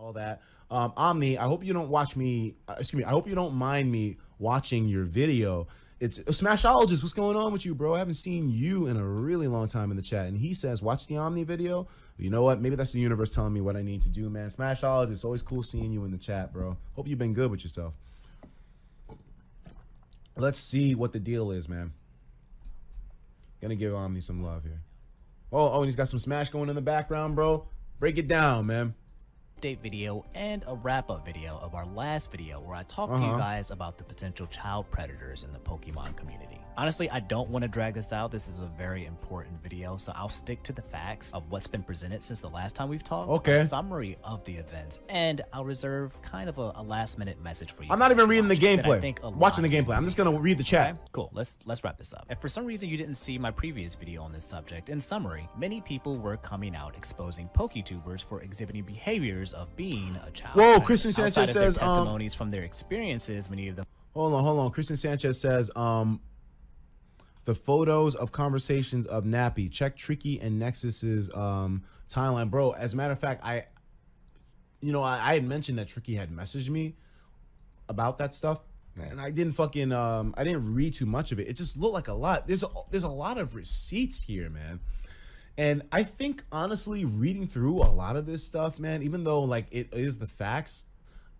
all that. Omni, I hope you don't watch me. Excuse me. I hope you don't mind me watching your video. It's Smashologist. What's going on with you, bro? I haven't seen you in a really long time in the chat. And he says, watch the Omni video. You know what? Maybe that's the universe telling me what I need to do, man. Smashologist, it's always cool seeing you in the chat, bro. Hope you've been good with yourself. Let's see what the deal is, man. Gonna give Omni some love here. Oh, and he's got some Smash going in the background, bro. Break it down, man. Update video and a wrap-up video of our last video where I talked to you guys about the potential child predators in the Pokemon community. Honestly, I don't want to drag this out. This is a very important video, so I'll stick to the facts of what's been presented since the last time we've talked. Okay. A summary of the events, and I'll reserve kind of a last-minute message for you. I'm not even reading the gameplay. Watching the gameplay. I'm just gonna read the chat. Okay, cool. Let's wrap this up. If for some reason you didn't see my previous video on this subject, in summary, many people were coming out exposing PokeTubers for exhibiting behaviors of being a child. Whoa, Christian Sanchez outside of their says testimonies from their experiences, many of them. Hold on. Christian Sanchez says the photos of conversations of Nappy. Check Tricky and Nexus's timeline, bro. As a matter of fact, I had mentioned that Tricky had messaged me about that stuff, and I didn't fucking I didn't read too much of it. It just looked like a lot. There's a lot of receipts here, man. And I think honestly, reading through a lot of this stuff, man, even though like it is the facts,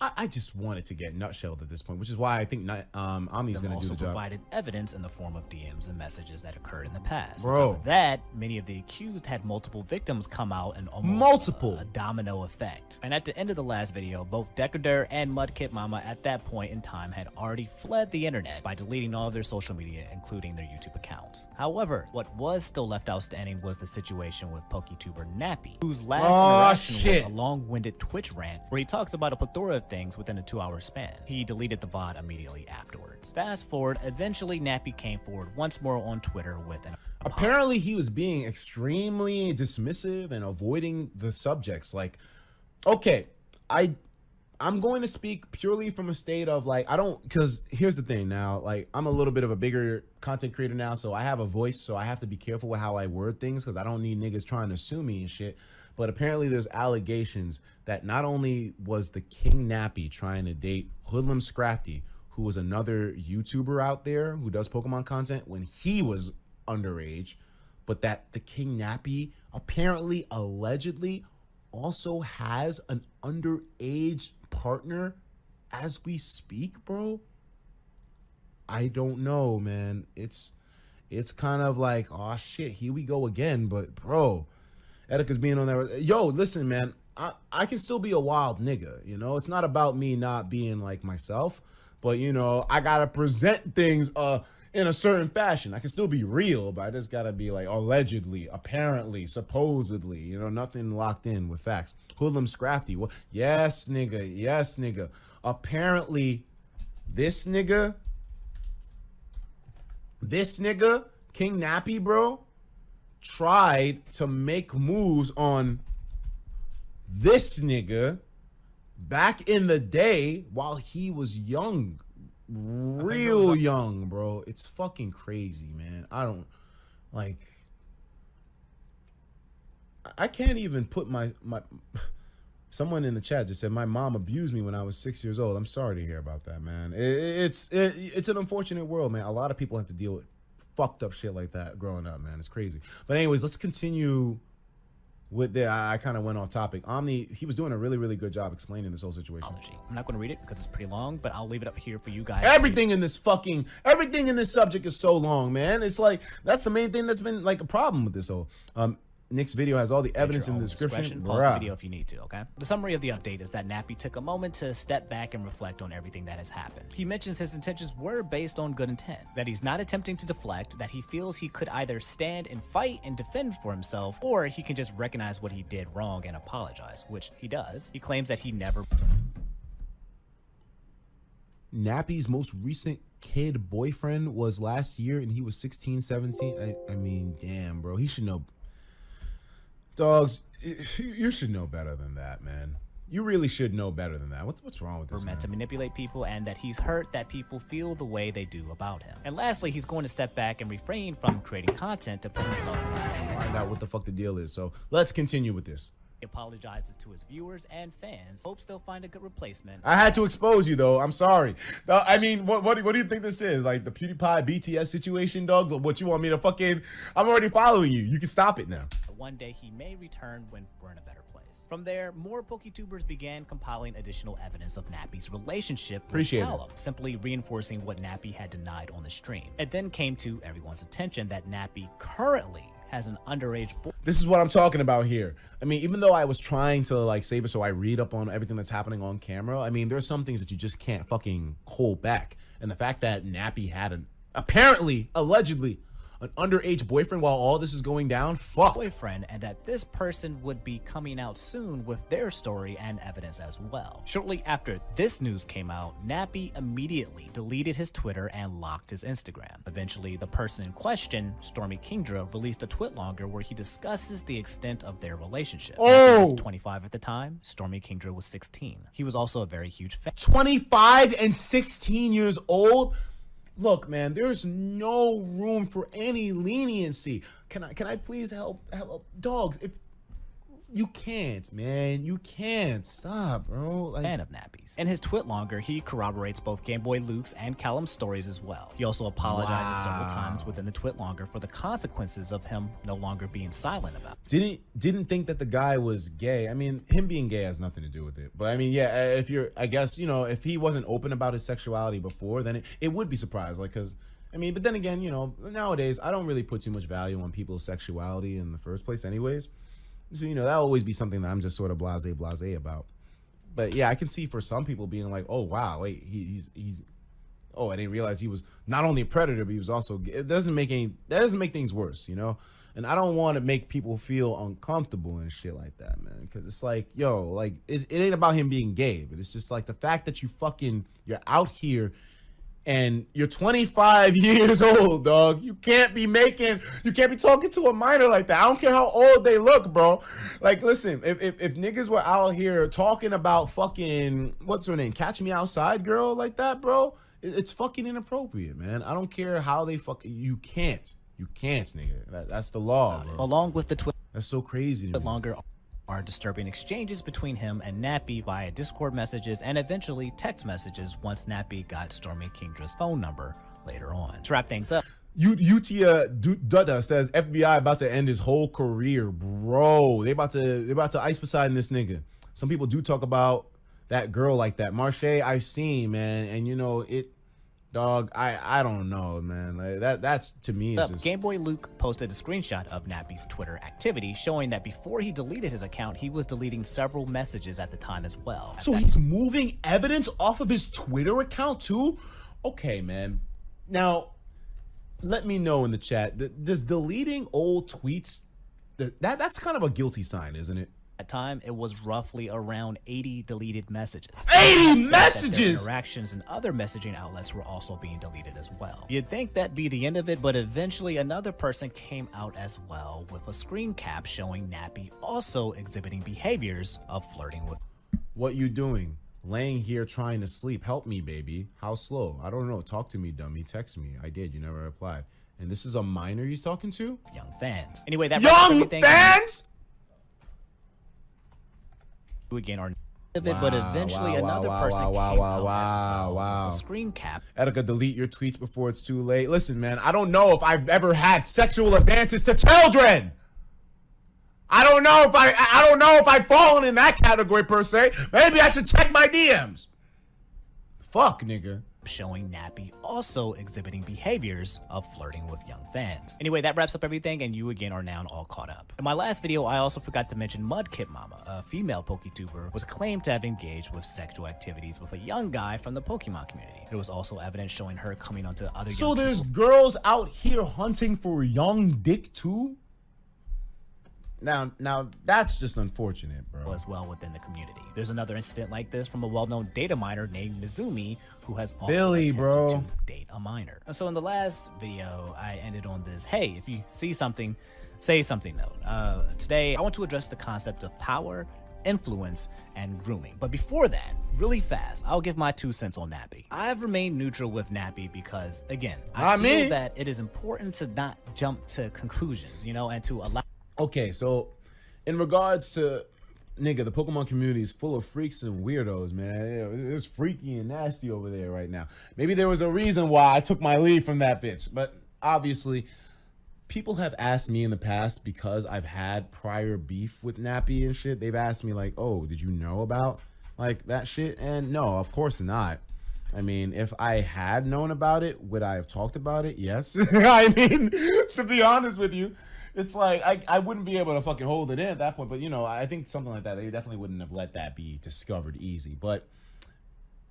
I just wanted to get nutshelled at this point, which is why I think Omni's going to do the job. Provided evidence in the form of DMs and messages that occurred in the past. Bro. On top of that, many of the accused had multiple victims come out and almost a domino effect. And at the end of the last video, both Decadur and Mudkip Mama at that point in time had already fled the internet by deleting all of their social media, including their YouTube accounts. However, what was still left outstanding was the situation with PokeTuber Nappy, whose last interaction was a long-winded Twitch rant where he talks about a plethora of things within a 2-hour span. He deleted the VOD immediately afterwards. Fast forward, eventually Nappy came forward once more on Twitter with an apparently he was being extremely dismissive and avoiding the subjects. Like, okay, I'm going to speak purely from a state of like, because here's the thing now, like I'm a little bit of a bigger content creator now, so I have a voice, so I have to be careful with how I word things because I don't need niggas trying to sue me and shit. But apparently there's allegations that not only was the King Nappy trying to date Hoodlum Scrafty, who was another YouTuber out there who does Pokemon content when he was underage, but that the King Nappy apparently, allegedly, also has an underage partner as we speak, bro. I don't know, man. It's kind of like, oh shit, here we go again. But bro, Etika's being on there. Yo, listen, man. I can still be a wild nigga, you know? It's not about me not being like myself, but you know, I gotta present things in a certain fashion. I can still be real, but I just gotta be like allegedly, apparently, supposedly, you know, nothing locked in with facts. Hoodlum Scrafty. Well, yes, nigga. Yes, nigga. Apparently, this nigga, King Nappy, bro, tried to make moves on this nigga back in the day while he was young, real young, bro. It's fucking crazy, man. I don't like, I can't even put my someone in the chat just said my mom abused me when I was 6 years old. I'm sorry to hear about that, man. It's an unfortunate world, man. A lot of people have to deal with fucked up shit like that growing up, man. It's crazy. But anyways, let's continue with that. I kind of went off topic. Omni, he was doing a really, really good job explaining this whole situation. I'm not going to read it because it's pretty long, but I'll leave it up here for you guys. Everything in this subject is so long, man. It's like, that's the main thing that's been like a problem with this whole Nick's video has all the evidence in the description. Pause the video if you need to, okay? The summary of the update is that Nappy took a moment to step back and reflect on everything that has happened. He mentions his intentions were based on good intent, that he's not attempting to deflect, that he feels he could either stand and fight and defend for himself, or he can just recognize what he did wrong and apologize, which he does. He claims that he never... Nappy's most recent kid boyfriend was last year and he was 16, 17. I mean, damn, bro. He should know. Dogs, you should know better than that, man. You really should know better than that. What's wrong with this, man? Meant to manipulate people, and that he's hurt that people feel the way they do about him. And lastly, he's going to step back and refrain from creating content to put himself in the find out what the fuck the deal is. So let's continue with this. He apologizes to his viewers and fans, hopes they'll find a good replacement. I had to expose you though. I'm sorry. I mean, what do you think this is? Like the PewDiePie BTS situation, dogs? Or what you want me to fucking? I'm already following you. You can stop it now. One day he may return when we're in a better place. From there, more PokeTubers began compiling additional evidence of Nappy's relationship with Callum, simply reinforcing what Nappy had denied on the stream. It then came to everyone's attention that Nappy currently has an underage boy. This is what I'm talking about here. I mean, even though I was trying to like save it so I read up on everything that's happening on camera, I mean, there's some things that you just can't fucking hold back. And the fact that Nappy had an apparently, allegedly, an underage boyfriend while all this is going down, fuck. Boyfriend, and that this person would be coming out soon with their story and evidence as well. Shortly after this news came out, Nappy immediately deleted his Twitter and locked his Instagram. Eventually, the person in question, Stormy Kingdra, released a twitlonger where he discusses the extent of their relationship. Nappy was 25 at the time, Stormy Kingdra was 16. He was also a very huge fan. 25 and 16 years old? Look, man, there's no room for any leniency. Can I please help dogs? If you can't, man, you can't. Stop, bro. Like, fan of Nappies. In his twitlonger, he corroborates both Game Boy Luke's and Callum's stories as well. He also apologizes several times within the twitlonger for the consequences of him no longer being silent about it. Didn't think that the guy was gay. I mean, him being gay has nothing to do with it. But I mean, yeah, if you're, I guess, you know, if he wasn't open about his sexuality before, then it would be surprised. Like, cause I mean, but then again, you know, nowadays I don't really put too much value on people's sexuality in the first place anyways. So, you know, that'll always be something that I'm just sort of blase about. But yeah, I can see for some people being like, oh wow, wait, he's oh, I didn't realize he was not only a predator, but he was also gay. That doesn't make things worse, you know? And I don't want to make people feel uncomfortable and shit like that, man. Because it's like, yo, like it ain't about him being gay, but it's just like the fact that you're out here and you're 25 years old, dog. You can't be talking to a minor like that. I don't care how old they look, bro. Like, listen, if niggas were out here talking about fucking, what's her name, Catch Me Outside girl like that, bro, it's fucking inappropriate, man. I don't care how they you can't, nigga. That's the law, bro. Along with the that's so crazy to me. Longer are disturbing exchanges between him and Nappy via Discord messages and eventually text messages once Nappy got Stormy Kingdra's phone number later on. To wrap things up, Utia Dutta says FBI about to end his whole career, bro. They about to ice beside this nigga. Some people do talk about that girl like that. Marche, I've seen, man, and you know it. Dog, I don't know, man. Like that's to me is just... Game Boy Luke posted a screenshot of Nappy's Twitter activity showing that before he deleted his account, he was deleting several messages at the time as well. So he's moving evidence off of his Twitter account too? Okay, man. Now, let me know in the chat. Does deleting old tweets, that's kind of a guilty sign, isn't it? At time, it was roughly around 80 deleted messages. 80 messages! Interactions and other messaging outlets were also being deleted as well. You'd think that'd be the end of it, but eventually another person came out as well with a screen cap showing Nappy also exhibiting behaviors of flirting with. What you doing? Laying here trying to sleep. Help me, baby. How slow? I don't know. Talk to me, dummy. Text me. I did. You never replied. And this is a minor he's talking to? Young fans. Anyway, that young fans? Again or but eventually another person came out as well with a screen cap. Etika, delete your tweets before it's too late. Listen, man, I don't know if I've ever had sexual advances to children. I don't know if I've fallen in that category per se. Maybe I should check my DMs. Fuck, nigga. Showing Nappy also exhibiting behaviors of flirting with young fans. Anyway, that wraps up everything, and you again are now all caught up. In my last video, I also forgot to mention Mudkip Mama, a female PokeTuber, was claimed to have engaged with sexual activities with a young guy from the Pokemon community. There was also evidence showing her coming onto other young people. So there's girls out here hunting for young dick too? Now that's just unfortunate, bro. As well within the community. There's another incident like this from a well-known data miner named Mizumi, who has also attempted to date a minor. And so in the last video, I ended on this, hey, if you see something, say something note. Today, I want to address the concept of power, influence, and grooming. But before that, really fast, I'll give my 2 cents on Nappy. I've remained neutral with Nappy because, again, I feel that it is important to not jump to conclusions, you know, and to allow... Okay, so in regards to nigga, the Pokemon community is full of freaks and weirdos, man. It's freaky and nasty over there right now. Maybe there was a reason why I took my leave from that bitch, but obviously, people have asked me in the past, because I've had prior beef with Nappy and shit. They've asked me like, "Oh, did you know about like that shit?" And no, of course not. I mean, if I had known about it, would I have talked about it? Yes. I mean, to be honest with you, it's like I wouldn't be able to fucking hold it in at that point. But, you know, I think something like that, they definitely wouldn't have let that be discovered easy. But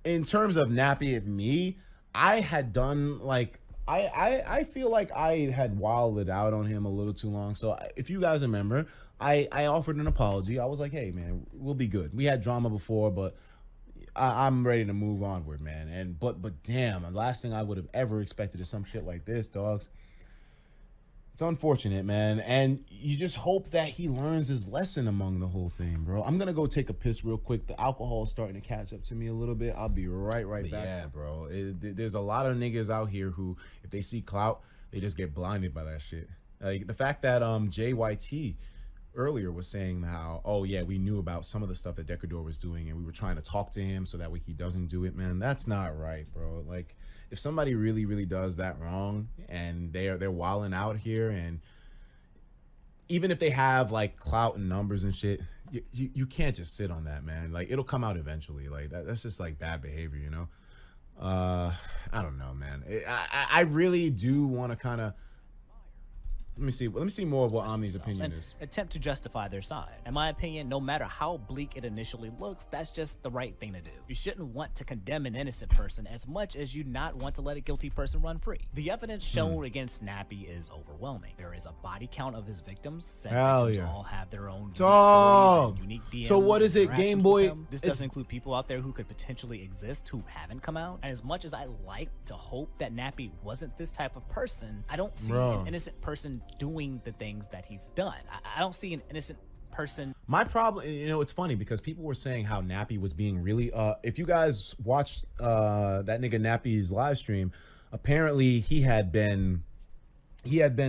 in terms of Nappy and me, I had done like, I feel like I had wilded out on him a little too long. So if you guys remember, I offered an apology. I was like, hey, man, we'll be good. We had drama before, but I'm ready to move onward, man. And but damn, the last thing I would have ever expected is some shit like this, dogs. It's unfortunate, man. And you just hope that he learns his lesson among the whole thing, bro. I'm gonna go take a piss real quick. The alcohol is starting to catch up to me a little bit. I'll be right back. Yeah, bro. There's a lot of niggas out here who, if they see clout, they just get blinded by that shit. Like the fact that JYT earlier was saying how, oh yeah, we knew about some of the stuff that Decador was doing and we were trying to talk to him so that way he doesn't do it, man. That's not right, bro. Like, if somebody really does that wrong and they're wilding out here, and even if they have like clout and numbers and shit, you can't just sit on that, man. Like, it'll come out eventually. Like that's just like bad behavior, you know. I don't know, man. I really do want to kind of let me see more of what Omni's opinion is. Attempt to justify their side. In my opinion, no matter how bleak it initially looks, that's just the right thing to do. You shouldn't want to condemn an innocent person as much as you not want to let a guilty person run free. The evidence shown against Nappy is overwhelming. There is a body count of his victims. Said victims all have their own unique stories and unique DMs. So what is it, Game Boy? This doesn't include people out there who could potentially exist who haven't come out. And as much as I like to hope that Nappy wasn't this type of person, I don't see an innocent person doing the things that he's done. I don't see an innocent person. My problem, you know, it's funny because people were saying how Nappy was being really if you guys watched that nigga Nappy's live stream, apparently he had been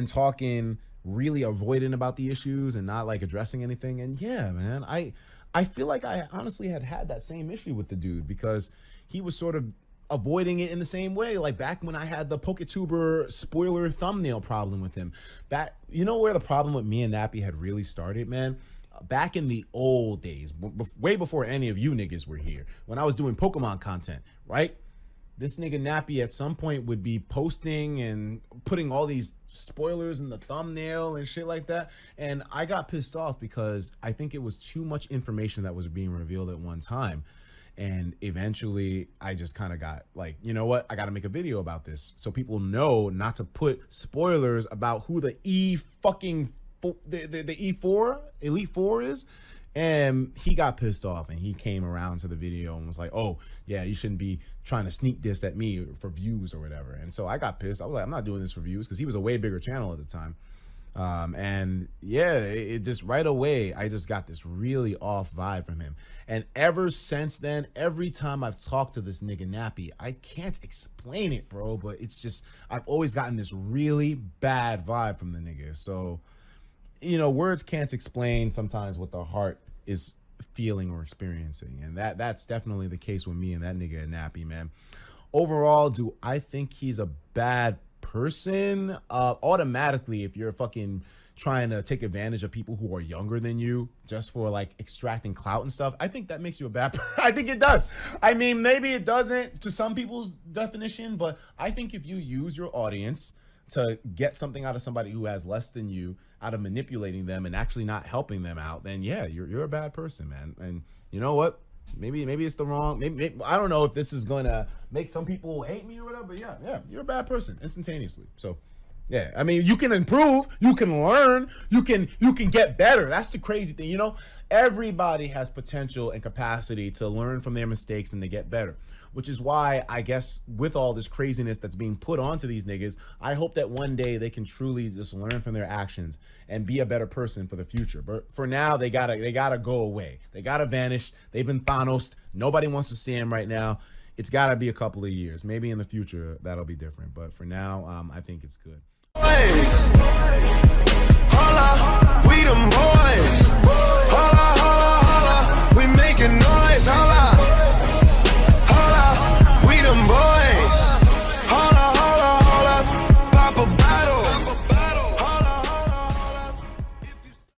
talking really avoidant about the issues and not like addressing anything. And yeah, man, I feel like I honestly had that same issue with the dude because he was sort of avoiding it in the same way, like back when I had the PokeTuber spoiler thumbnail problem with him. You know where the problem with me and Nappy had really started, man? Back in the old days, way before any of you niggas were here, when I was doing Pokemon content, right? This nigga Nappy at some point would be posting and putting all these spoilers in the thumbnail and shit like that, and I got pissed off because I think it was too much information that was being revealed at one time. And eventually I just kind of got like, you know what? I got to make a video about this so people know not to put spoilers about who the the E4 Elite Four is. And he got pissed off and he came around to the video and was like, oh yeah, you shouldn't be trying to sneak this at me for views or whatever. And so I got pissed. I was like, I'm not doing this for views, because he was a way bigger channel at the time. And yeah, it just right away, I just got this really off vibe from him. And ever since then, every time I've talked to this nigga Nappy, I can't explain it, bro, but it's just, I've always gotten this really bad vibe from the nigga. So, you know, words can't explain sometimes what the heart is feeling or experiencing. And that's definitely the case with me and that nigga Nappy, man. Overall, do I think he's a bad person? Automatically, if you're fucking trying to take advantage of people who are younger than you just for like extracting clout and stuff, I think that makes you a bad person. I think it does. I mean, maybe it doesn't to some people's definition, but I think if you use your audience to get something out of somebody who has less than you, out of manipulating them and actually not helping them out, then yeah, you're a bad person, man. And you know what? Maybe it's the wrong, maybe I don't know if this is going to make some people hate me or whatever, but yeah, you're a bad person instantaneously. So yeah, I mean, you can improve, you can learn, you can get better. That's the crazy thing, you know? Everybody has potential and capacity to learn from their mistakes and to get better, which is why I guess with all this craziness that's being put onto these niggas, I hope that one day they can truly just learn from their actions and be a better person for the future. But for now, they gotta go away. They gotta vanish. They've been Thanos. Nobody wants to see him right now. It's gotta be a couple of years. Maybe in the future that'll be different. But for now, I think it's good. Hey. Holla, we them boys. Holla, holla, holla. flex, I